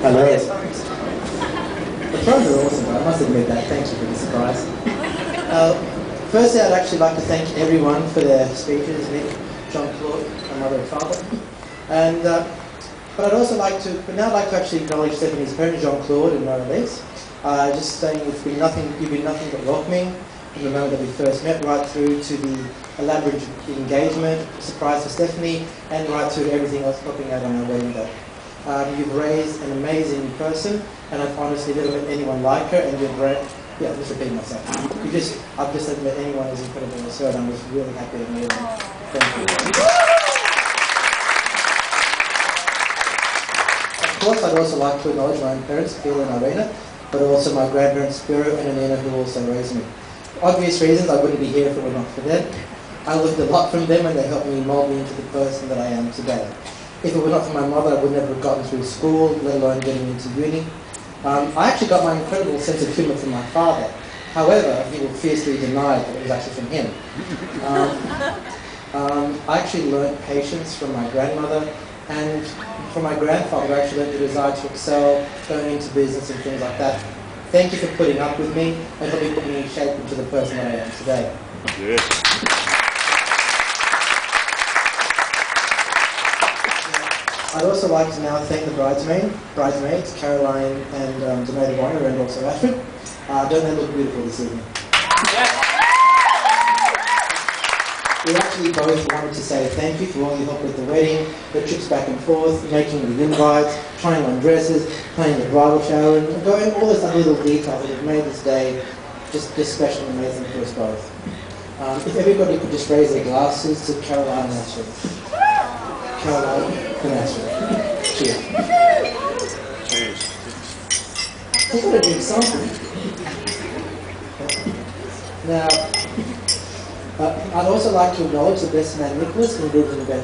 Hello. The pros are awesome, I must admit that. Thank you for the surprise. Firstly, I'd actually like to thank everyone for their speeches, Nick, Jean-Claude, my mother and father. And, but I'd also like to, but now I'd like to actually acknowledge Stephanie's parents, Jean-Claude and Marie-Lise. Just saying you've been nothing but welcoming from the moment that we first met, right through to the elaborate engagement, surprise for Stephanie, and right through to everything else popping out on our wedding day. You've raised an amazing person, and I've honestly never met anyone like her, and you've raised, yeah, I'm just repeating myself. I've just never met anyone as incredible as her, and I'm just really happy to meet her. Thank you. Of course, I'd also like to acknowledge my own parents, Phil and Irena, but also my grandparents, Spiro and Anina, who also raised me. Obvious reasons, I wouldn't be here if it were not for them. I learned a lot from them, and they helped me mold me into the person that I am today. If it were not for my mother, I would never have gotten through school, let alone getting into uni. I actually got my incredible sense of humour from my father. However, he would fiercely deny that it was actually from him. I actually learned patience from my grandmother, and from my grandfather I actually learned the desire to excel, going into business and things like that. Thank you for putting up with me and helping put me in shape into the person that I am today. Yes. I'd also like to now thank the bridesmaids, Caroline and the maid of honour, and also Ashford. Don't they look beautiful this evening? We actually both wanted to say thank you for all your help with the wedding, the trips back and forth, making the invites, trying on dresses, planning the bridal shower, and going all those other little details that have made this day just special and amazing for us both. If everybody could just raise their glasses to Caroline and Ashford. Caroline and Ashford. Cheers. Cheers. I've got to drink something. Now, I'd also like to acknowledge the best man Nicholas and Groom and Ben.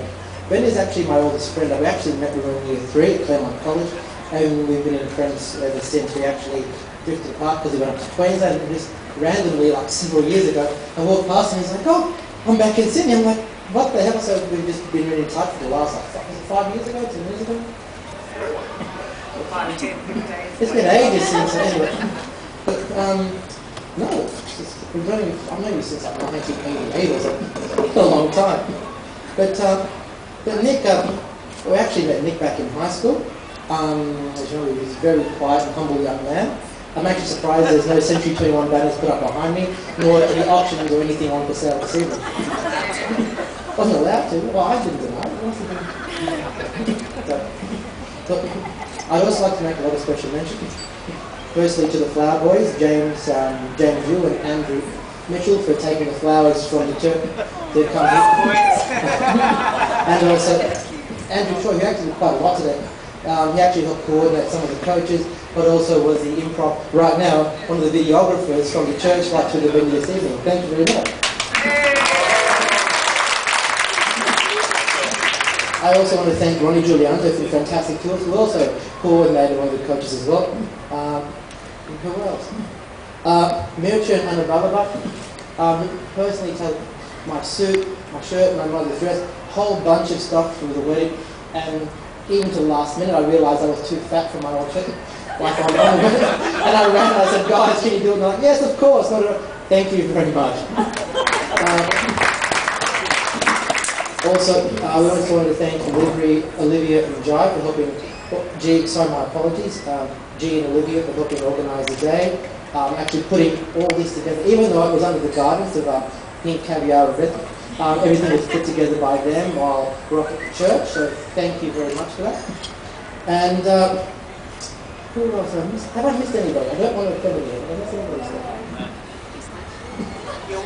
Ben is actually my oldest friend. We actually met when we were in year 3 at Claremont College, and we've been friends ever since. We actually drifted apart because he went up to Queensland, and just randomly, like several years ago, I walked past him and he's like, "Oh, I'm back in Sydney." I'm like, "What the hell?" So we've just been really in touch for the last, was it 5 years ago, 10 years ago? 5, 10 days. It's been ages since, anyway. But, no, I've known you since like 1988 or something. A long time. But Nick, we actually met Nick back in high school. As you know, he was a very quiet and humble young man. I'm actually surprised there's no Century 21 banners put up behind me, nor any auctions or anything on for sale this evening. Wasn't allowed to. Well, I didn't deny it. So, I'd also like to make a lot of special mentions. Firstly, to the flower boys, James Yu and Andrew Mitchell, for taking the flowers from the church to come here. And also Andrew Choi, who actually did quite a lot today. He actually helped coordinate some of the coaches, but also was the improv, right now, one of the videographers from the church right through the venue this evening. Thank you very much. I also want to thank Ronnie Giulianto for the fantastic tours, who also coordinated one of the coaches as well. Who else? Mircha and Anna Balabak, who personally took my suit, my shirt, my mother's dress, a whole bunch of stuff for the wedding, and even to the last minute I realised I was too fat for my old shirt. And I ran and I said, "Guys, can you do it?" And they're like, "Yes, of course." Thank you very much. Also, we also wanted to thank Olivia and Jai for helping. My apologies. G and Olivia for helping organise the day. Actually putting all this together, even though it was under the guidance of Pink, Caviar and Red. Everything was put together by them while we're up at the church. So thank you very much for that. And who else have I missed? Have I missed anybody? I don't want to offend anyone. Have I missed anybody?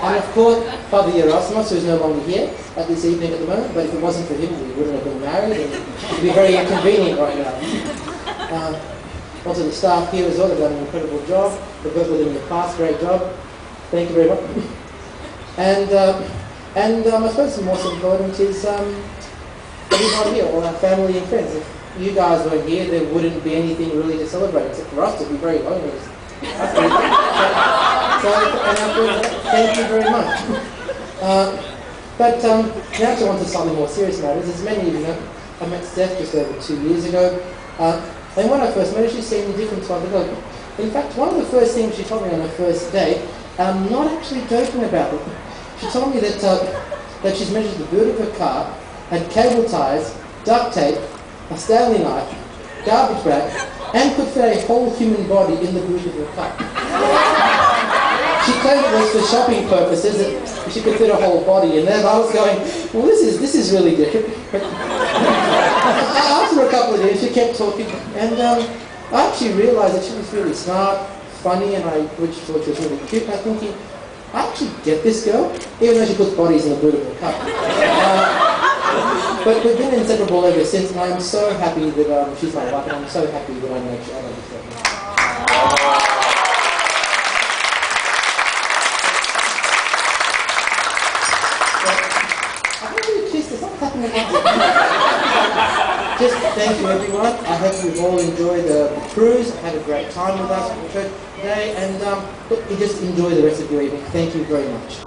And of course, Father Erasmus, who is no longer here at this evening at the moment, but if it wasn't for him, we wouldn't have been married, and it would be very inconvenient right now. Also the staff here as well, they've done an incredible job. They've worked with him in the past, great job. Thank you very much. And I suppose the most important is everybody here, all our family and friends. If you guys weren't here, there wouldn't be anything really to celebrate, except for us to be very lonely. So, thank you very much. But now to on to something more serious matters. As many of you know, I met Steph just over 2 years ago. And when I first met her, she seemed a different type of dog. In fact, one of the first things she told me on her first date, not actually joking about it, she told me that she's measured the boot of her car, had cable ties, duct tape, a Stanley knife, garbage bag, and could fit a whole human body in the boot of her car. She claimed it was for shopping purposes, that she could fit a whole body in there. And I was going, well, this is really different. After a couple of years, she kept talking, and I actually realised that she was really smart, funny, and which thought she was really cute. And I'm thinking, I actually get this girl, even though she puts bodies in the boot of her car. But we've been inseparable ever since, and I'm so happy that she's my wife, and I'm so happy that I know this girl. Just thank you everyone. I hope you've all enjoyed the cruise, had a great time with us today, and look, you just enjoy the rest of your evening. Thank you very much.